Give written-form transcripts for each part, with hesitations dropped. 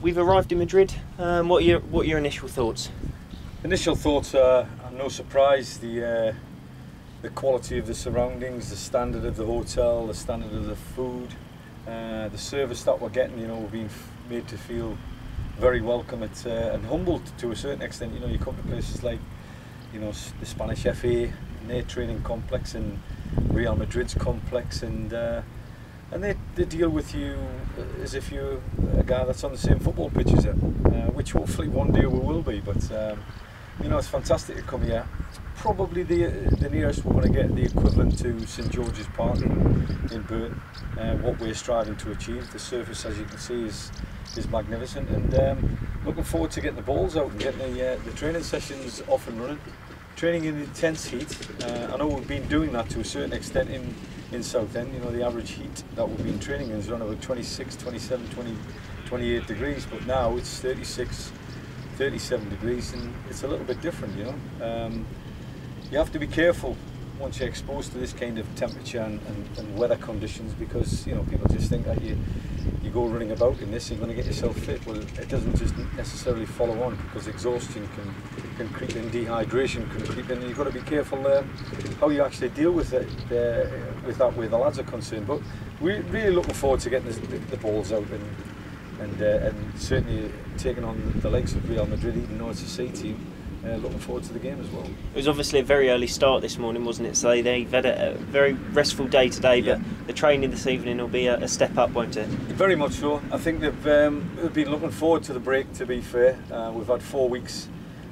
we've arrived in Madrid. What are your initial thoughts? Initial thoughts are no surprise. The quality of the surroundings, the standard of the hotel, the standard of the food, the service that we're getting. You know, we're being made to feel very welcome and humbled to a certain extent. You know, you come to places like, you know, the Spanish FA and their training complex and Real Madrid's complex, and they deal with you as if you're a guy that's on the same football pitch as them, which hopefully one day we will be. But you know, it's fantastic to come here. It's probably the nearest we're going to get the equivalent to St George's Park in Burton. What we're striving to achieve. The surface, as you can see, is magnificent, and looking forward to getting the balls out and getting the training sessions off and running. Training in intense heat. I know we've been doing that to a certain extent in Southend. You know, the average heat that we've been training in is around about 26, 27, 20, 28 degrees, but now it's 36, 37 degrees, and it's a little bit different, you know. You have to be careful once you're exposed to this kind of temperature and weather conditions, because, you know, people just think that you go running about in this, you're going to get yourself fit. Well, it doesn't just necessarily follow on, because exhaustion can creep in, dehydration can creep in, and you've got to be careful how you actually deal with it with that where the lads are concerned. But we're really looking forward to getting the balls out and certainly taking on the likes of Real Madrid, even though it's a C team. Looking forward to the game as well. It was obviously a very early start this morning, wasn't it? So they've had a very restful day today, but the training this evening will be a step up, won't it? Very much so. I think they've been looking forward to the break, to be fair. We've had 4 weeks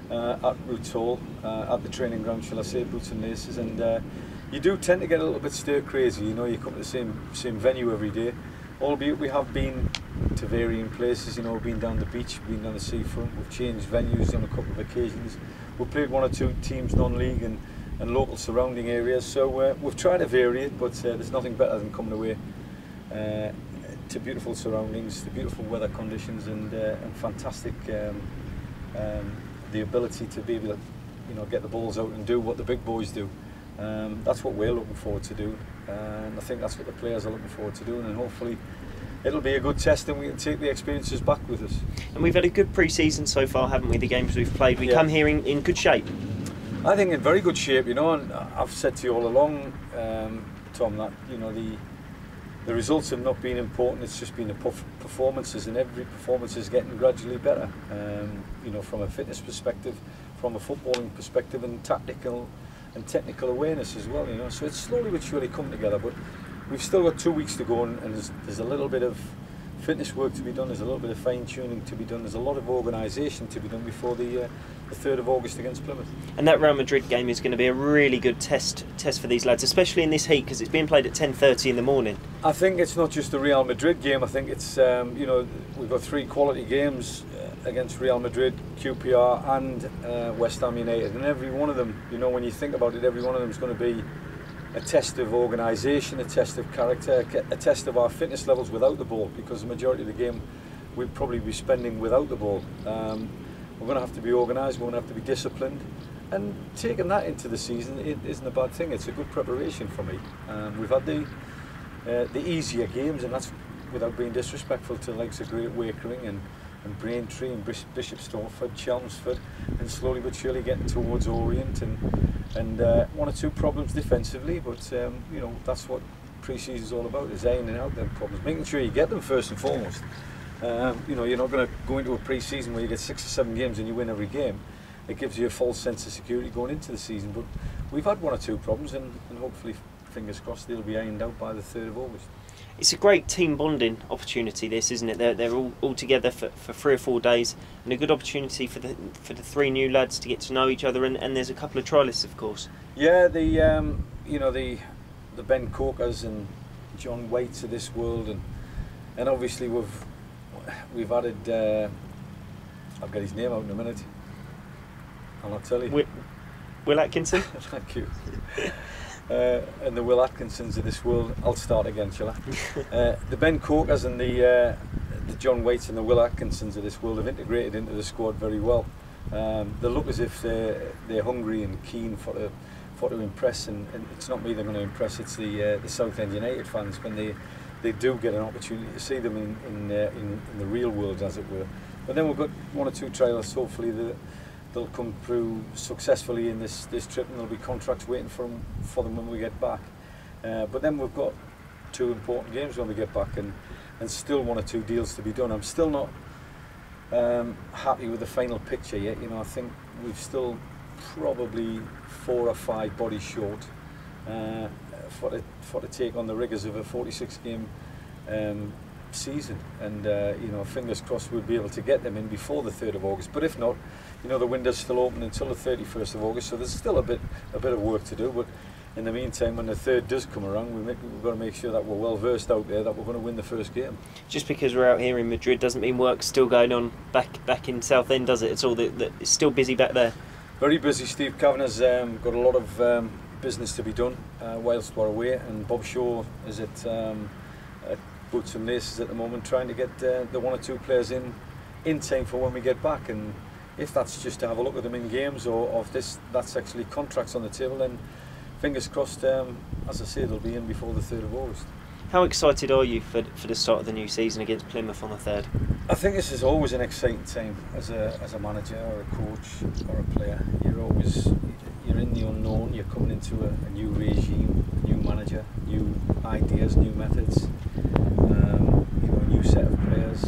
at Roots Hall, at the training ground, shall I say, Boots and Laces, and you do tend to get a little bit stir crazy. You know, you come to the same venue every day, albeit we have been to varying places. You know, we've been down the beach, we've been down the seafront, we've changed venues on a couple of occasions. We've played 1 or 2 teams non-league and local surrounding areas, so we've tried to vary it, but there's nothing better than coming away to beautiful surroundings, to beautiful weather conditions, and fantastic the ability to be able to, you know, get the balls out and do what the big boys do. That's what we're looking forward to do, and I think that's what the players are looking forward to doing, and hopefully it'll be a good test and we can take the experiences back with us. And we've had a good pre-season so far, haven't we? The games we've played, we come here in good shape. I think in very good shape, you know, and I've said to you all along, Tom, that, you know, the results have not been important, it's just been the performances, and every performance is getting gradually better, you know, from a fitness perspective, from a footballing perspective, and tactical and technical awareness as well, you know, so it's slowly but surely come together. But we've still got 2 weeks to go, and there's a little bit of fitness work to be done, there's a little bit of fine-tuning to be done, there's a lot of organisation to be done before the 3rd of August against Plymouth. And that Real Madrid game is going to be a really good test for these lads, especially in this heat, because it's being played at 10:30 in the morning. I think it's not just the Real Madrid game, I think it's, you know, we've got 3 quality games against Real Madrid, QPR and West Ham United, and every one of them, you know, when you think about it, every one of them is going to be a test of organisation, a test of character, a test of our fitness levels without the ball, because the majority of the game we'll probably be spending without the ball. We're going to have to be organised, we're going to have to be disciplined, and taking that into the season, it isn't a bad thing. It's a good preparation for me. We've had the easier games, and that's without being disrespectful to the likes of Great Wakering and Braintree and Bishop Stortford, Chelmsford, and slowly but surely getting towards Orient, and 1 or 2 problems defensively, but you know, that's what pre-season is all about, is ironing out them problems, making sure you get them first and foremost. You know, you're not going to go into a pre-season where you get 6 or 7 games and you win every game. It gives you a false sense of security going into the season, but we've had 1 or 2 problems, and hopefully, fingers crossed, they'll be ironed out by the 3rd of August. It's a great team bonding opportunity, this, isn't it? They're all together for 3 or 4 days, and a good opportunity for the 3 new lads to get to know each other, and there's a couple of trialists, of course. Yeah, you know, the Ben Cokers and John Waits of this world, and obviously we've added, I'll get his name out in a minute, I'll not tell you. Will Atkinson? Thank you. And the Will Atkinsons of this world. I'll start again, shall I? The Ben Cokers and the John Waits and the Will Atkinsons of this world have integrated into the squad very well. They look as if they're hungry and keen for to impress, and it's not me they're going to impress, it's the Southend United fans when they they do get an opportunity to see them in the real world, as it were. But then we've got 1 or 2 trialists, hopefully they'll come through successfully in this trip, and there'll be contracts waiting for them when we get back. But then we've got 2 important games when we get back, and still 1 or 2 deals to be done. I'm still not happy with the final picture yet. You know, I think we've still probably 4 or 5 bodies short for to take on the rigours of a 46-game season, and you know, fingers crossed we'll be able to get them in before the 3rd of August. But if not, you know, the window's still open until the 31st of August, so there's still a bit of work to do. But in the meantime, when the 3rd does come around, we've got to make sure that we're well versed out there, that we're going to win the first game. Just because we're out here in Madrid doesn't mean work's still going on back in Southend, does it? It's all it's still busy back there. Very busy. Steve Kavanagh's got a lot of business to be done whilst we're away, and Bob Shaw is at boots and laces at the moment, trying to get the 1 or 2 players in time for when we get back. And if that's just to have a look at them in games, or if that's actually contracts on the table, then fingers crossed, as I say, they'll be in before the 3rd of August. How excited are you for the start of the new season against Plymouth on the 3rd? I think this is always an exciting time as a manager or a coach or a player. You're in the unknown. You're coming into a new regime, a new manager, new ideas, new methods, you know, a new set of players,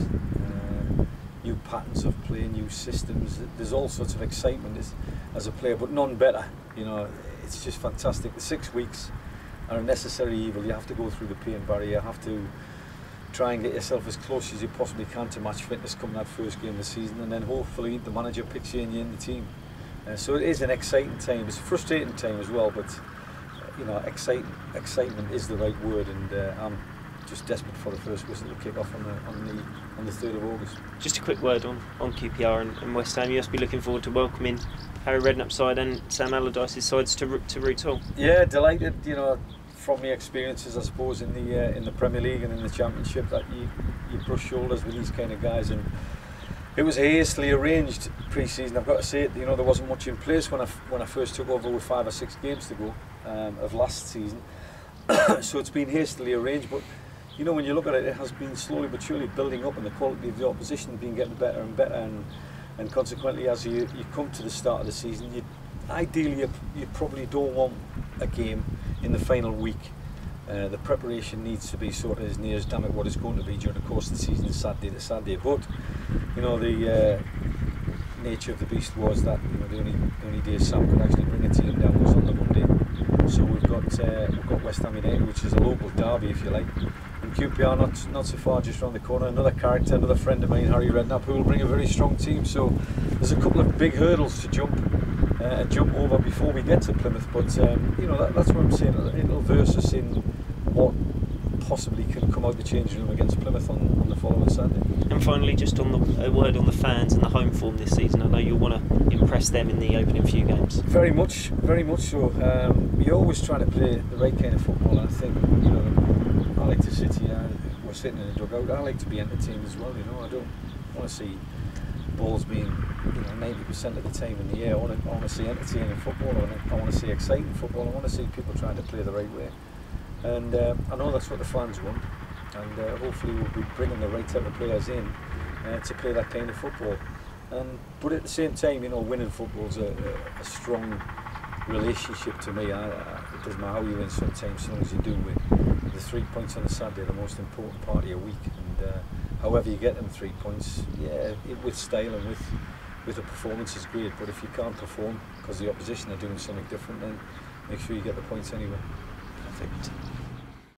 new patterns of play, new systems. There's all sorts of excitement as a player, but none better. You know, it's just fantastic. The 6 weeks are a necessary evil. You have to go through the pain barrier. You have to try and get yourself as close as you possibly can to match fitness come that first game of the season, and then hopefully the manager picks you and you're in the team. So it is an exciting time. It's a frustrating time as well, but you know, excitement is the right word, and I'm just desperate for the first whistle to kick off on the 3rd of August. Just a quick word on QPR and West Ham. You must be looking forward to welcoming Harry Redknapp's side and Sam Allardyce's sides to Roots Hall. Yeah, delighted. You know, from the experiences, I suppose, in the Premier League and in the Championship, that you brush shoulders with these kind of guys. And it was a hastily arranged pre-season. I've got to say it. You know, there wasn't much in place when I first took over with 5 or 6 games to go of last season. So it's been hastily arranged, but you know, when you look at it, it has been slowly but surely building up, and the quality of the opposition been getting better and better, and consequently, as you come to the start of the season, ideally you probably don't want a game in the final week. The preparation needs to be sort of as near as damn it what it's going to be during the course of the season, Saturday to Saturday. But you know, the nature of the beast was that, you know, the only day Sam could actually bring a team down was on the Monday. So we've got West Ham United, which is a local derby, if you like, and QPR not so far just around the corner. Another character, another friend of mine, Harry Redknapp, who will bring a very strong team. So there's a couple of big hurdles to jump over before we get to Plymouth. But you know, that's what I'm saying. It'll verse us in what possibly can come out the changing room against Plymouth on the following Saturday. And finally, just on a word on the fans and the home form this season. I know you'll want to impress them in the opening few games. Very much so. You're always trying to play the right kind of football, and I think, you know, I like to sit here. We're sitting in a dugout. I like to be entertained as well. You know, I don't want to see balls being, you know, 90% of the time in the air. I want to see entertaining football. I want to see exciting football. I want to see people trying to play the right way. And I know that's what the fans want, and hopefully we'll be bringing the right type of players in to play that kind of football. But at the same time, you know, winning football is a strong relationship to me. It doesn't matter how you win sometimes, as long as you do win. The 3 points on a Saturday are the most important part of your week, and however you get them 3 points, yeah, with style and with a performance is great. But if you can't perform because the opposition are doing something different, then make sure you get the points anyway. Perfect.